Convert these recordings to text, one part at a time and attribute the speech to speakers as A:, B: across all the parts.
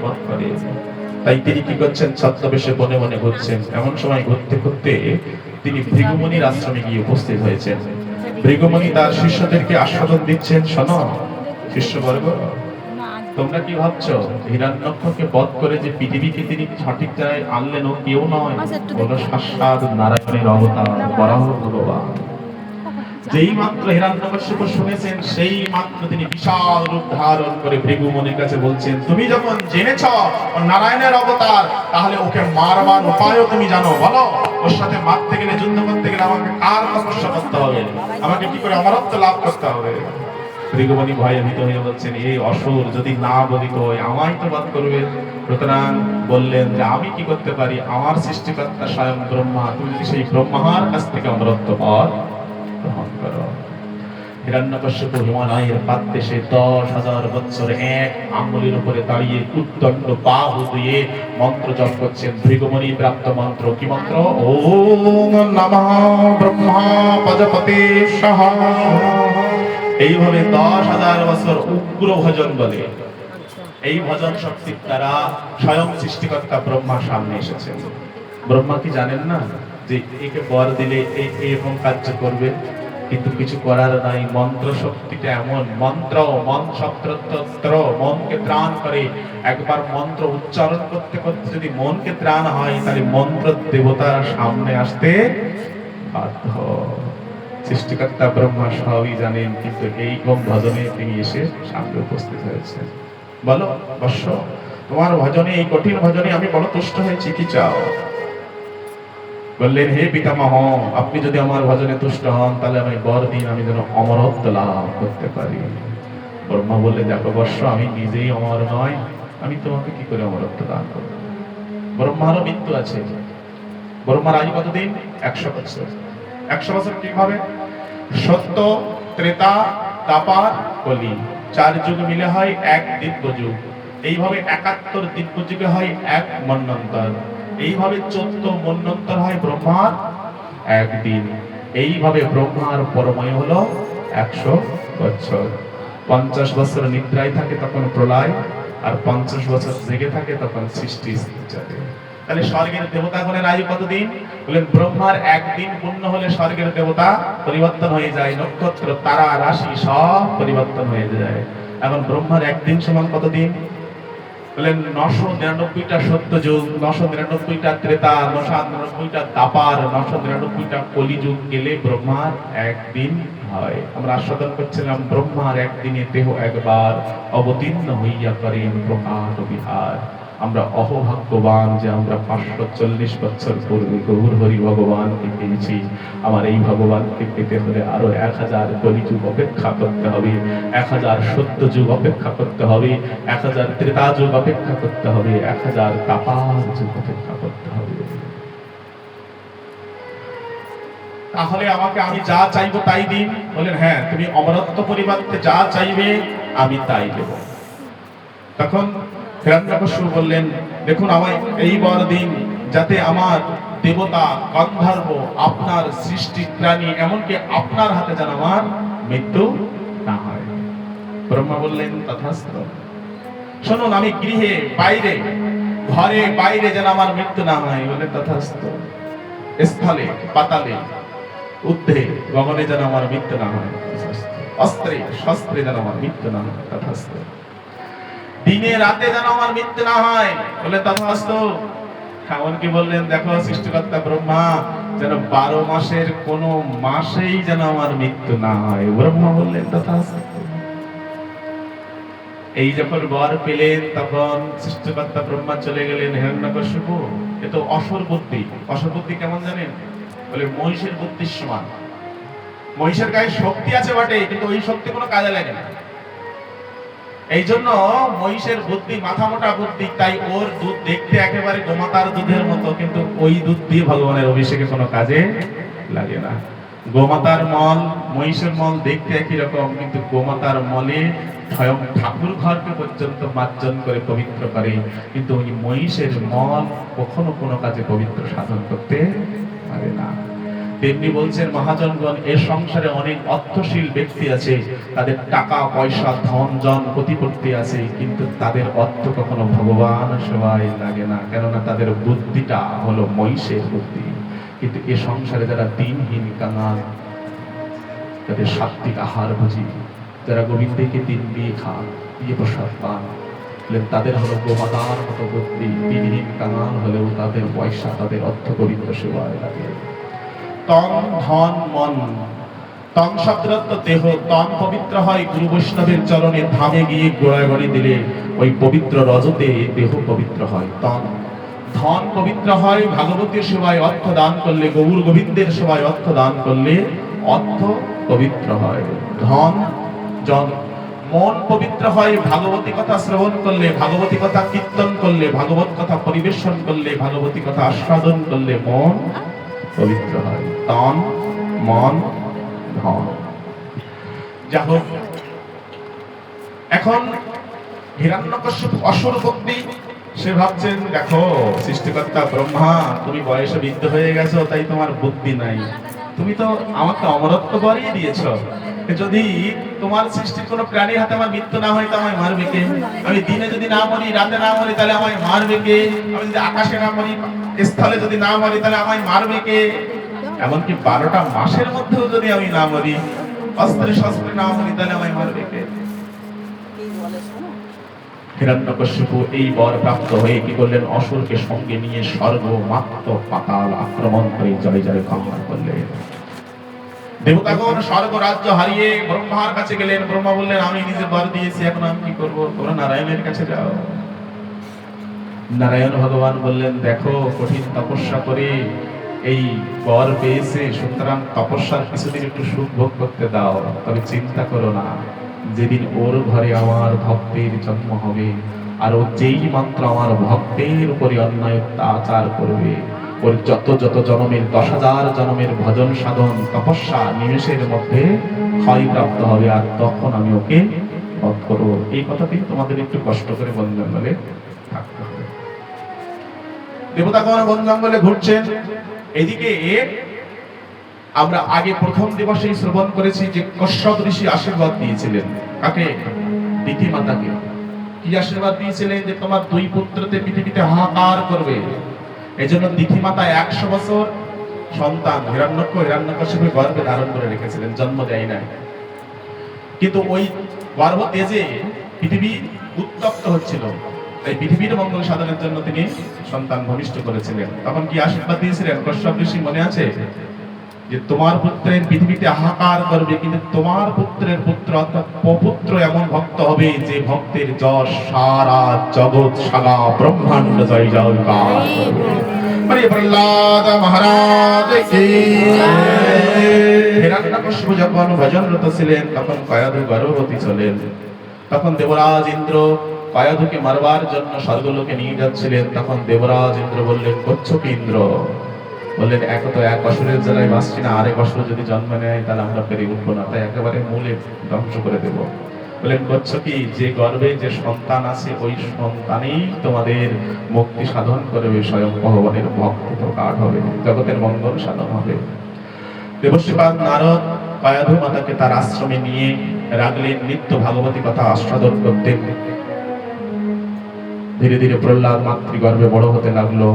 A: বধ করে। তাই তিনি কি করছেন, ছদ্মবেশে বনে বনে ঘুরছেন। এমন সময় ঘুরতে ঘুরতে তিনি ভৃগুমুনির আশ্রমে গিয়ে উপস্থিত হয়েছেন। ভৃগুমুনি তার শিষ্যদেরকে আস্বাদন দিচ্ছেন, শোনো শিষ্যবর্গ, তোমরা কি ভাবছো হিরণ্যক্ষকে বধ করে যে পৃথিবীকে তিনি সঠিক জায়গায় আনলেন, ও কেউ নয়, হলো সাক্ষাৎ নারায়ণের অবতার বরাহ ভগবান। যেই মাত্র হিরণ্যকশিপু শুনেছেন, সেই মাত্র তিনি বিশাল রূপ ধারণ করে ভৃগুমুনির কাছে বলছেন, তুমি যখন জেনেছ ও নারায়ণের অবতার, তাহলে ওকে মারবার উপায়ও তুমি জানো, বলো ওর সাথে মারতে গেলে, যুদ্ধ করতে গেলে আমাকে কার তপস্যা করতে হবে, আমাকে কি করে অমরত্ব লাভ করতে হবে। ভৃগুমুনি ভয়ে ভীত হয়ে বলছেন, এই অসুর যদি না বলিত হয় আমায় তো বধ করবে। সুতরাং বললেন যে আমি কি করতে পারি, আমার সৃষ্টিকর্তা স্বয়ং ব্রহ্মা, তুমি যদি সেই ব্রহ্মার কাছ থেকে অমরত্ব পদ গ্রহণ করো। হিরণ্যকশিপু হিমালয়ের পাদদেশে 10,000 বছর এক আঙ্গুলের উপরে দাঁড়িয়ে উদ্দণ্ড বাহু দিয়ে মন্ত্র জপ করছেন। ভৃগুমুনি প্রাপ্ত মন্ত্র কি মন্ত্র? ওম নমঃ ব্রহ্মা প্রজাপতি স্বাহা। এইভাবে 10,000 বছর উগ্র ভজন বলে, এই ভজন শক্তির দ্বারা স্বয়ং সৃষ্টিকর্তা ব্রহ্মা সামনে এসেছেন। ব্রহ্মা কি জানেন না যে একে বর দিলে এরকম কার্য করবে, কিন্তু কিছু করার নাই। মন্ত্র শক্তিটা এমন, মন্ত্র মন শব্দতন্ত্র মনকে ত্রাণ করে। একবার মন্ত্র উচ্চারণ করতে করতে যদি মনকে ত্রাণ হয়, তাহলে মন্ত্র দেবতার সামনে আসতে বাধ্য। সৃষ্টিকর্তা ব্রহ্মা সবই জানেন, কিন্তু এই কম ভজনে তিনি এসে সামনে উপস্থিত হয়েছেন। বলো বৎস, তোমার ভজনে, এই কঠিন ভজনে আমি বড় তুষ্ট হয়েছি, কি চাও? বললেন, হে পিতামহ, আপনি যদি আমার ভজনে তুষ্ট হন, তাহলে আমি বর দিন আমি যেন অমরত্ব লাভ করতে পারি। ব্রহ্মা বললেন, দেখো বৎস, আমি নিজেই অমর নয়, আমি তোমাকে কি করে অমরত্ব দান করব? ব্রহ্মারও মৃত্যু আছে। ব্রহ্মার আয়ু কতদিন? 100 বছর। 100 বছর কিভাবে? সত্য, ত্রেতা, দ্বাপর, কলি, 4 যুগ মিলে হয় এক দিব্য যুগ। এইভাবে 71 দিব্য যুগে হয় এক মন্বন্তর। এইভাবে 14 মন্বন্তর হয় ব্রহ্মার একদিন। এইভাবে ব্রহ্মার পরমায়ু হলো 100 বছর। 50 বছর নিদ্রায় থাকে তখন প্রলয়, আর 50 বছর জেগে থাকে তখন সৃষ্টি চলে। তাহলে স্বর্গের দেবতাগণের আয়ু কতদিন? বলেন, ব্রহ্মার একদিন পূর্ণ হলে স্বর্গের দেবতা পরিবর্তন হয়ে যায়, নক্ষত্র তারা রাশি সব পরিবর্তন হয়ে যায়। এখন ব্রহ্মার একদিন সমান কতদিন? বলেন 999টা সত্য যুগ, 999টা ত্রেতা, 999টা দ্বাপর, 999টা কলিযুগ গেলে ব্রহ্মার একদিন হয়। আমরা আস্বাদন করছিলাম, ব্রহ্মার একদিনে দেহ একবার অবতীর্ণ হইয়া করেন প্রকাশ বিহার। আমরা অহভাগ্যবান যে আমরা 540 বছর পূর্বে গৌর হরি ভগবানকে পেয়েছি। আমার এই ভগবানকে পেতে হলে আরো 1000 কলিযুগ অপেক্ষা করতে হবে, 1000 সত্য যুগ অপেক্ষা করতে হবে, 1000 ত্রেতা যুগ অপেক্ষা করতে হবে, 1000 দ্বাপর যুগ অপেক্ষা করতে হবে। তাহলে আমাকে, আমি যা চাইবো তাই দিন? বলেন, হ্যাঁ, তুমি অমরত্ব পরিবর্তে যা চাইবে আমি তাই দেব। তখন হিরণ্যকশিপু বললেন, দেখুন, আমায় এই বর দিন, যাতে আমার দেবতা, গন্ধর্ব, আপনার সৃষ্টি প্রাণী, এমনকি আপনার হাতে যেন আমার মৃত্যু না হয়। ব্রহ্মা বললেন, তথাস্তু। শুনুন, আমি গৃহে বাইরে, ঘরে বাইরে যেন আমার মৃত্যু না হয়। বললেন, তথাস্তু। স্থলে পাতালে ঊর্ধ্বে গগনে যেন আমার মৃত্যু না হয়। অস্ত্রে শস্ত্রে যেন আমার মৃত্যু না হয়। তথাস্তু। দিনে রাতে যেন আমার মৃত্যু না হয়। বলে, তথাস্তু। এমনকি বললেন, দেখো সৃষ্টিকর্তা ব্রহ্মা, যেন 12 মাসের কোন মাসেই যেন আমার মৃত্যু না হয়। ব্রহ্মা বললেন, তথাস্তু। এই যখন বর পেলেন, তখন সৃষ্টিকর্তা ব্রহ্মা চলে গেলেন। হিরণ্যকশিপু, এ তো অসুর বুদ্ধি। অসুর বুদ্ধি কেমন জানেন? বলে, মহিষের বুদ্ধির সমান। মহিষের গায়ে শক্তি আছে বটে, কিন্তু ওই শক্তি কোনো কাজে লাগে না। এই জন্য মহিষের বুদ্ধি মাথা মোটা বুদ্ধি, তাই ওর দুধ দেখতে একেবারে গোমাতার দুধের মতো, কিন্তু ওই দুধ দিয়ে ভগবানের অভিষেকে কোনো কাজে লাগে না। গোমাতার মল, মহিষের মল দেখতে একই রকম, কিন্তু গোমাতার মলে স্বয়ং ঠাকুর ঘরকে পর্যন্ত মার্জন করে পবিত্র করে, কিন্তু ওই মহিষের মল কখনো কোনো কাজে পবিত্র সাধন করতে পারে না। তেমনি বলছেন মহাজনগণ, এ সংসারে অনেক অর্থশীল ব্যক্তি আছে, তাদের টাকা পয়সা ধন জন প্রতিপত্তি আছে, কিন্তু তাদের অর্থ কখনো ভগবান সেবায় লাগে না, কেননা তাদের বুদ্ধিটা হলো মহিষের বুদ্ধি। কিন্তু এ সংসারে যারা দিনহীন কাঙাল, যাদের সাত্বিক আহার ভোজি, যারা গোবিন্দকে দিন দিয়ে খান, দিয়ে প্রসাদ পান, তাদের হলো গোমাতার মতো বুদ্ধি। দিনহীন কাঙাল হলেও তাদের পয়সা, তাদের অর্থ গোবিন্দ সেবায় লাগে। তন ধন মন, তন শব্দরত্ব দেহ, তন পবিত্র হয় গুরু বৈষ্ণবের চরণে, ধামে গিয়ে গোড়াগড়ি দিলে ওই পবিত্র রজতে দেহ পবিত্র হয়। তন ধন পবিত্র হয় ভাগবতীর সেবায় অর্থ দান করলে, গৌর গোবিন্দের সেবায় অর্থ দান করলে অর্থ পবিত্র হয়। ধন জন, মন পবিত্র হয় ভাগবতী কথা শ্রবণ করলে, ভাগবতী কথা কীর্তন করলে, ভাগবত কথা পরিবেশন করলে, ভাগবতী কথা আস্বাদন করলে মন পবিত্র হয়। তন মন ধন। যা হোক, এখন হিরণ্যকশ্যপ অসুর বুদ্ধি, সে ভাবছেন দেখো সৃষ্টিকর্তা ব্রহ্মা, তুমি বয়সে বৃদ্ধ হয়ে গেছো, তাই তোমার বুদ্ধি নাই। তুমি তো আমাকে অমরত্ব বাড়িয়ে দিয়েছো, যদি তোমার সৃষ্টির কোনো প্রাণীর হাতে আমার মৃত্যু না হয়, তো আমায় মারবে কে? আমি দিনে যদি না মরি, রাতে না মরি, তাহলে আমায় মারবে কে? আমি যদি আকাশে না মরি, স্থলে যদি না মরি, তাহলে আমায় মারবে কে? এমনকি 12টা মাসের মধ্যেও যদি আমি না মরি, অস্ত্রে শস্ত্রে না মরি, তাহলে আমায় মারবে কে? হিরণ্যকশিপু এই বর প্রাপ্ত হয়ে কি করলেন? অসুরকে সঙ্গে নিয়ে স্বর্গ মাত্র পাতাল আক্রমণ করে জয় জয় কাহার করলেন। দেবতাগণ স্বর্গ রাজ্য হারিয়ে ব্রহ্মার কাছে গেলেন। ব্রহ্মা বললেন, আমি নিজে বর দিয়েছি, এখন আমি কি করবো? তোমরা নারায়ণের কাছে যাও। নারায়ণ ভগবান বললেন, দেখো কঠিন তপস্যা করে এই বর পেয়েছে, সুতরাং তপস্যার কিছুদিন একটু সুখ ভোগ করতে দাও, তবে চিন্তা করো না, যেদিন ওর ঘরে আমার ভক্তের জন্ম হবে, আর ও যেই মাত্র আমার ভক্তের উপরে অন্যায় অত্যাচার করবে, ওর যত যত জন্মের 10,000 জন্মের ভজন সাধন তপস্যা নিমেষের মধ্যে ক্ষয়প্রাপ্ত হবে, আর তখন আমি ওকে বধ করব। এই কথাটি তোমাদের একটু কষ্ট করে বন জঙ্গলে থাকতে হবে। দেবতাগণ বন জঙ্গলে ঘুরছেন। এদিকে আমরা আগে প্রথম দিবসে শ্রবণ করেছি যে কশ্যপ ঋষি আশীর্বাদ দিয়েছিলেন। কাকে? দিতি মাতাকে। কি আশীর্বাদ দিয়েছিলেন? যে তোমার 2 পুত্রতে পৃথিবীতে হাহাকার করবে। এজন্য দিতি মাতা 100 বছর সন্তান হিরণ্যকশিপুর গর্ভে ধারণ করে রেখেছিলেন, জন্ম দেয় নাই। কিন্তু ওই গর্ভ তেজে পৃথিবী উত্তপ্ত হচ্ছিল, তাই পৃথিবীর মঙ্গল সাধনের জন্য তিনি সন্তান ভূমিষ্ঠ করেছিলেন। তখন কি আশীর্বাদ দিয়েছিলেন? কশ্যপ ঋষি মনে আছে? যে তোমার পুত্রের পৃথিবীতে হাহাকার করবে, কিন্তু তোমার পুত্রের পুত্র অর্থাৎ পপুত্র এমন ভক্ত হবে যে ভক্তের যশ সারা জগৎ সারা ব্রহ্মাণ্ড জয় জয়কার করবে। মানে প্রহ্লাদ মহারাজ কি। হিরণ্যকশিপু যখন ভজনরত ছিলেন, তখন কয়াধু গর্ভবতী ছিলেন। তখন দেবরাজ ইন্দ্র কয়াধুকে মারবার জন্য স্বর্গলোকে নিয়ে যাচ্ছিলেন। তখন দেবরাজ ইন্দ্র বললেন, করছো কি ইন্দ্র? বললেন, এক অসুরের জ্বালায় বাঁচছি না, আরেক অসুর যদি জন্ম নেয় তাহলে আমরা পেরে উঠবো না, তাই একেবারে মূলে ধ্বংস করে দেব। বললেন, করছো কি? যে গর্ভে যে সন্তান আছে, ওই সন্তানেই তোমাদের মুক্তি সাধন করবে, স্বয়ং ভগবানের ভক্তি প্রকাশ হবে, জগতের মঙ্গল সাধন হবে। দেবশ্রীপাদ নারদ কয়াধু মাতাকে তার আশ্রমে নিয়ে রাখলেন, নিত্য ভাগবতী কথা আস্বাদন করতেন। ধীরে ধীরে প্রহ্লাদ মাতৃগর্ভে বড় হতে লাগলো।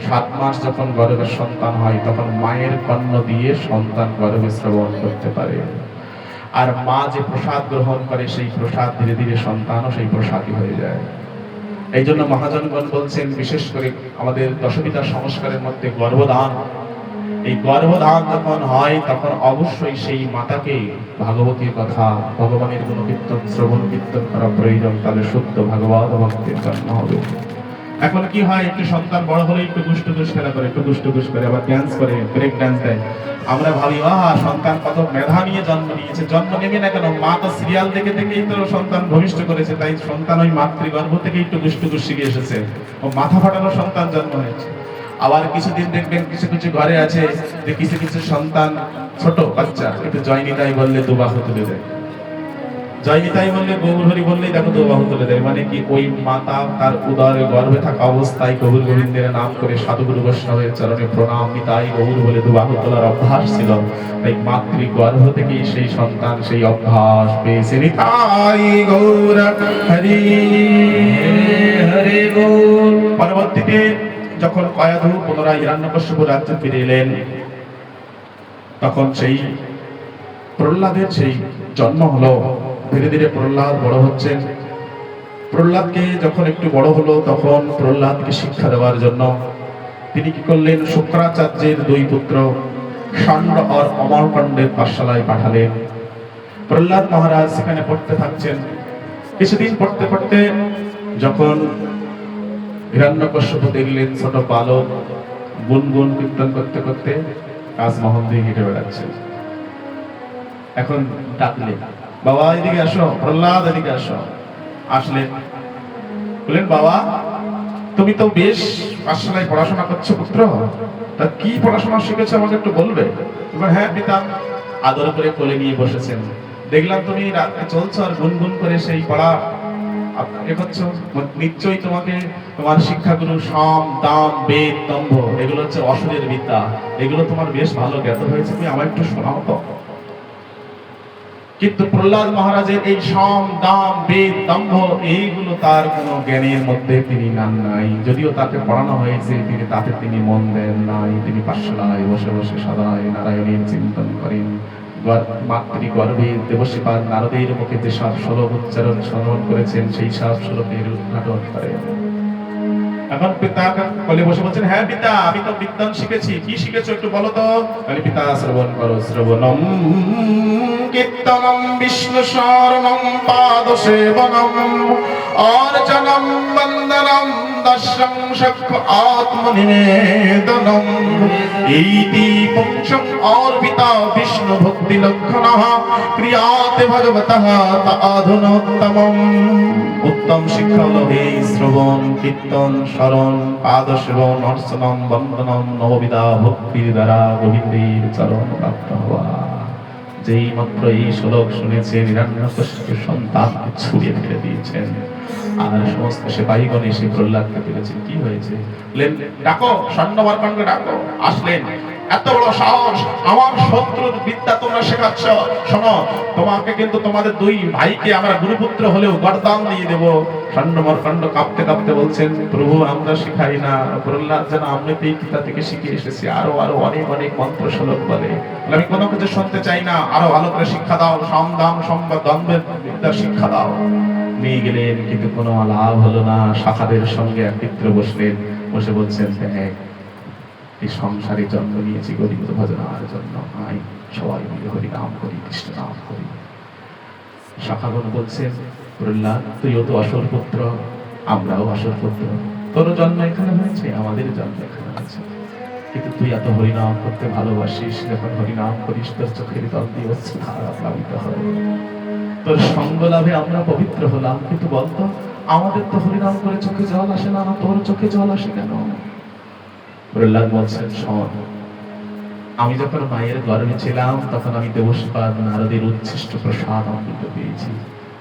A: 7 মাস যখন গর্ভের সন্তান হয়, তখন মায়ের কর্ণ দিয়ে সন্তান গর্ভে শ্রবণ করতে পারে। আর মা যে প্রসাদ গ্রহণ করে, সেই প্রসাদ ধীরে ধীরে সন্তানও সেই প্রসাদই হয়ে যায়। এই জন্য মহাজনগণ বলছেন, বিশেষ করে আমাদের দশপিতার সংস্কারের মধ্যে গর্ভদান, এই গর্ভধান যখন হয়, তখন অবশ্যই সেই মাতাকে ভাগবতীর কথা, ভগবানের গুণকীর্তন শ্রবণ কীর্তন করা প্রয়োজন, তাহলে শুদ্ধ ভাগবত ভক্তির জন্ম হবে। এখন কি হয়, একটু সন্তান বড় হলে একটু গুষ্টুগুস খেলা করে, একটু গুষ্টুগুস করে, আবার ড্যান্স করে, ব্রেক ড্যান্স দেয়। আমরা ভাবি, সন্তান কত মেধা নিয়ে জন্ম নিয়েছে। জন্ম নেবে না কেন? মা তো সিরিয়াল দেখে দেখেই তো সন্তান ভূমিষ্ঠ করেছে, তাই সন্তান ওই মাতৃগর্ভ থেকে একটু গুষ্টুগুস শিখে এসেছে, ও মাথা ফাটানো সন্তান জন্ম হয়েছে। আবার কিছুদিন দেখবেন কিছু কিছু ঘরে আছে যে কিছু সন্তান ছোট বাচ্চা একটু জয়নিতাই বললে 2 বাহু তুলে দেয়। জয় নিতাই বললে গৌর হরি বললেই দেখো দু বাহু তুলে দেয়, মানে কি ওই মাতা তার উদরে গর্ভে থাকা অবস্থায় গৌর গোবিন্দের নাম করে সাধুগুরু বৈষ্ণবের চরণে প্রণাম নিতাই গৌর বলে দু বাহু তোলার অভ্যাস ছিল। তাই মাতৃ গর্ভ থেকেই সেই সন্তান সেই অভ্যাস পেয়েছে। নিতাই গৌর হরি হরি বল। পরবর্তীতে যখন কয়াধু পুনরায় হিরণ্যকশ্যপ রাজ্যে ফিরে এলেন, তখন সেই প্রহ্লাদের সেই জন্ম হলো। ধীরে ধীরে প্রহ্লাদ বড় হচ্ছেন। প্রহ্লাদকে যখন একটু বড় হলো, তখন প্রহ্লাদকে শিক্ষা দেওয়ার জন্য তিনি কি করলেন, শুক্রাচার্যের দুই পুত্র ষণ্ড আর অমরকণ্ডের পাঠশালায় পাঠালেন। প্রহ্লাদ মহারাজ সেখানে পড়তে থাকছেন। কিছুদিন পড়তে পড়তে যখন হিরণ্যকশ্যপ দেখলেন ছোট বালক গুনগুন কীর্তন করতে করতে রাজমহল দিয়ে হেঁটে বেড়াচ্ছে, এখন ডাকলেন, বাবা এদিকে আসো, প্রহ্লাদ এদিকে আসো। আসলেন, বললেন, বাবা তুমি তো বেশ পাঠশালায় পড়াশোনা করছো পুত্র, তা কি পড়াশোনা শিখেছো আমাকে একটু বলবে? হ্যাঁ পিতা। আদর করে কোলে নিয়ে বসেছেন। দেখলাম তুমি রাতে চলছো আর গুনগুন করে সেই পড়া করছো, নিশ্চয়ই তোমাকে তোমার শিক্ষাগুরু সম দাম বেদ দম্ভ এগুলো হচ্ছে অসুরের বিদ্যা, এগুলো তোমার বেশ ভালো জ্ঞাত হয়েছে, তুমি আমার একটু শোনাও তো। কিন্তু প্রহ্লাদ মহারাজের এই সম দাম বেদ দম্ভ এইগুলো তার কোনো জ্ঞানের মধ্যে তিনি নাম নাই। যদিও তাকে পড়ানো হয়েছে, তিনি তাতে তিনি মন দেন নাই। তিনি পাঠশালায় বসে বসে সদাই নারায়ণের চিন্তন করেন। মাতৃ গর্ভে দেবশ্রীপাদ নারদের মুখে যে সব শ্লোক উচ্চারণ শ্রবণ করেছেন, সেই সব শ্লোকের উদ্ঘাটন করেন। এখন পিতা কোলে বসে বলছেন, হ্যাঁ পিতা আমি তো বিদ্যান শিখেছি। কি শিখেছো একটু বলো তো? পিতা শ্রবণ করো। শ্রবণম কীর্তনম বিষ্ণু শরণম পাদ সেবনম অর্চনম বন্দনম দর্শন সখ্য আত্মনিবেদনম ইতি পুংসং অর্পিতা বিষ্ণু ভক্তি লক্ষণঃ ক্রিয়াতে ভগবতঃ তাধুনোত্তমম। উত্তম শিক্ষা হলো এই শ্রবণ কীর্তন স্মরণ পাদ সেবন অর্চনম বন্দনম নববিধা ভক্তির দ্বারা গোবিন্দের চরণ প্রাপ্ত হওয়া। যেই মাত্র এই শ্লোক শুনেছেন, হিরণ্যকশ্যপের সন্তানকে ছুঁড়ে ফেলে দিয়েছেন। আর সমস্ত সেপাহীগণ এসে প্রহ্লাদকে পেরেছেন। কি হয়েছে? ডাকো, ষণ্ড-অমরকণ্ডকে ডাকো। আসলেন। এত বড় সাহস, আমার শত্রুর বিদ্যা তোমরা শেখাচ্ছ? শোনো, তোমাকে কিন্তু তোমাদের দুই ভাইকে আমরা গুরুপুত্র হলেও গর্দান দিয়ে দেব। ষণ্ড-অমরকণ্ড কাঁপতে কাঁপতে বলছেন, প্রভু আমরা শিখাই না। প্রহ্লাদ যেন আমরাতেই গীতা থেকে শিখে এসেছি, আরো আরো অনেক অনেক মন্ত্র শ্লোক বলে। আমি কোনো কিছু শুনতে চাই না, আরো ভালো করে শিক্ষা দাও, সমদাম সম্বাদ দ্বন্দ্বের বিদ্যা শিক্ষা দাও। নিয়ে গেলেন, কিন্তু কোনো লাভ হলো না। শাখাদের সঙ্গে একত্র বসলেন, বসে বলছেন, দেখ এই সংসারে জন্ম নিয়েছি গরিব ভজনার জন্য, আই সবাই মিলে হরি নাম করি, কৃষ্ণ নাম করি। শাখাগণ বলছেন, প্রহ্লাদ তুইও তো অসুর পুত্র, আমরাও অসুর পুত্র, তোর জন্ম এখানে হয়েছে, আমাদের জন্ম এখানে হয়েছে, কিন্তু তুই এত হরিনাম করতে ভালোবাসিস, যখন হরিনাম করিস তোর চোখের জল দিয়ে ধারা প্লাবিত হয়। তোর সঙ্গ লাভে আমরা পবিত্র হলাম, কিন্তু বলতো আমাদের তো হরিনাম করে চোখে জল আসে না, তোর চোখে জল আসে কেন? প্রহ্লাদ বলছেন, শোন, আমি যখন মায়ের গর্ভে ছিলাম তখন আমি দেবশ্রীপাদ নারদের উচ্ছিষ্ট প্রসাদ অমৃত পেয়েছি।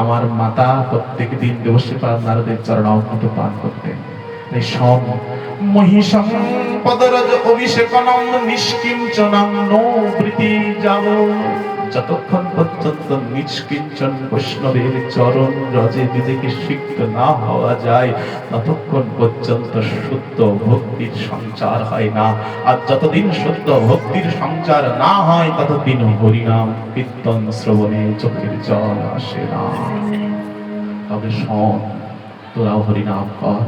A: আমার মাতা প্রত্যেক দিন দেবশ্রীপাদ নারদের চরণ অমৃত পান করতেন। তাই শোন, মহিষং পদরজ অভিষেকনম নিষ্কিঞ্চনম নো প্রীতি যাব। যতক্ষণ পর্যন্ত নিষ্কিঞ্চন বৈষ্ণবের চরণ রজে নিজেকে সিক্ত না হওয়া যায়, ততক্ষণ পর্যন্ত শুদ্ধ ভক্তির সঞ্চার হয় না। আর যতদিন শুদ্ধ ভক্তির সঞ্চার না হয়, ততদিন হরিনাম কীর্তন শ্রবণে চোখের জল আসে না। তবে শোন, তোরাও হরিনাম কর।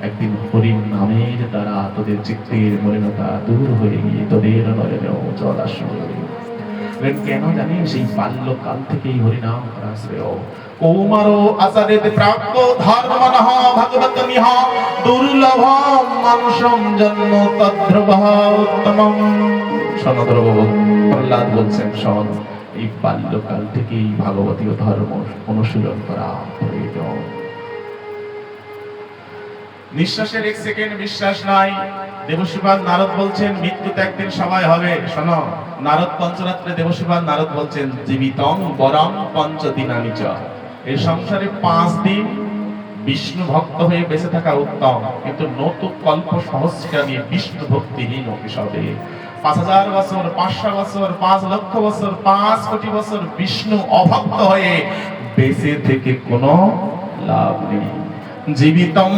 A: একদিন হরির নামের দ্বারা তোদের চিত্তের মলিনতা দূর হয়ে গিয়ে তোদের নয়নেও জল আসবে। কেন জানিস? এই বাল্যকাল থেকেই হরিনাম করা শ্রেয়। কৌমারো আচারেতে প্রাপ্ত ধর্মনঃ ভগবত নিহ দুর্লভম মানুষম জন্ম তদ্ধ্রবঃ উত্তমম। সনদ্রব প্রহ্লাদ বলছেন, শোন, এই বাল্যকাল থেকেই ভাগবতীয় ধর্ম অনুশীলন করা প্রয়োজন। নিঃশ্বাসের এক সেকেন্ড বিশ্বাস নাই। দেবশ্রীপাদ নারদ বলছেন, মৃত্যুতে একদিন সবাই হবে। শোনো, নারদ পঞ্চরাত্রে দেবশ্রীপাদ নারদ বলছেন, জীবিতং বরং পঞ্চদিনানি চ। এই সংসারে 5 দিন বিষ্ণু ভক্ত হয়ে বেঁচে থাকা উত্তম, কিন্তু নতুন কল্প সহস্রানি বিষ্ণু ভক্তিহীন কিশোরে 5000 বছর, 500 বছর, 5 লক্ষ বছর, 5 কোটি বছর বিষ্ণু অভক্ত হয়ে বেঁচে থেকে কোনো লাভ নেই। জীবিতম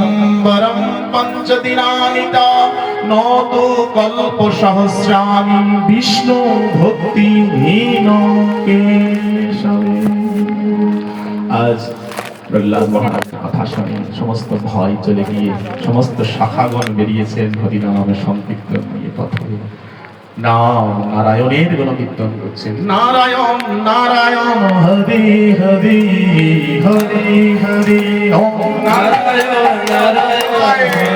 A: বরং পঞ্চদিনানিত নতু কল্প সহস্রানি বিষ্ণু ভক্তিহীন কেশবে। আজ প্রহ্লাদ মহারাজের কথা শুনে সমস্ত ভয় চলে গিয়ে সমস্ত শাখাগণ বেরিয়েছেন হরিনামে সংকীর্তন নিয়ে পথে। নাম নারায়ণের গুণকীর্তন করছেন। নারায়ণ নারায়ণ হরি হরি হরি হরি ওম নারায়ণ নারায়ণ।